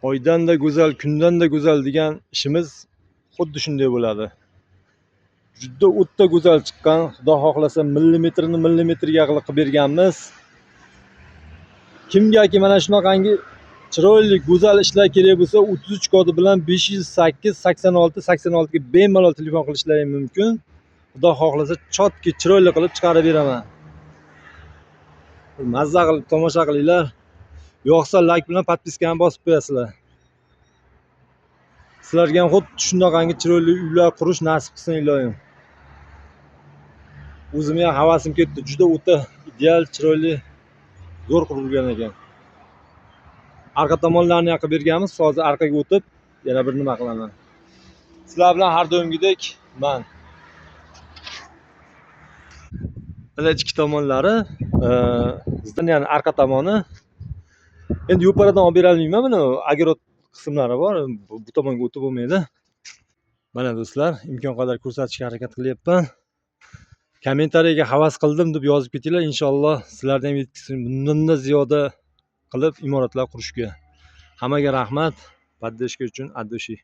oydan-da go'zal, kundan-da go'zal degan ishimiz xuddi shunday bo'ladi. Juda o'ta go'zal chiqqan, Xudo xohlasa millimetrni millimetriga qilib berganmiz. Kimgaki mana shunaqangi chiroyli go'zal ishlar kerak bo'lsa, 33 kodi bilan 508 86 86 ga bemalol telefon qilishlari mumkin. Xudo xohlasa chotki chiroyli qilib chiqarib beraman. Mazza qilib tomosha qilinglar. Yo'qsa like bilan podpiskani bosib qo'yasizlar. Sizlarga ham xuddi shunaqangi chiroyli uylar qurish nasib qilsin iloyim. O'zimga ham havasim ketdi. Juda o'ta ideal, chiroyli, zo'r qurilgan ekan. Arqa tomonlarni yoqib berganmiz. Hozir orqaga o'tib yana bir nima qilaman. Sizlar bilan har doimgidek men. Mana ichki tomonlari, zdaniyani arqa tomoni. Endi yo'paradan olib bera olmayman, mana agrot qismlari bor, bu tomonga o'tib bo'lmaydi. Mana do'stlar, imkon qadar ko'rsatishga harakat qilyapman. Kommentariyaga havas qildim deb yozib ketinglar, inshaalloh sizlardan ham yetkazsin. Bundan ziyoda qilib imoratlar qurishga. Hammaga rahmat, podдержка uchun addushi.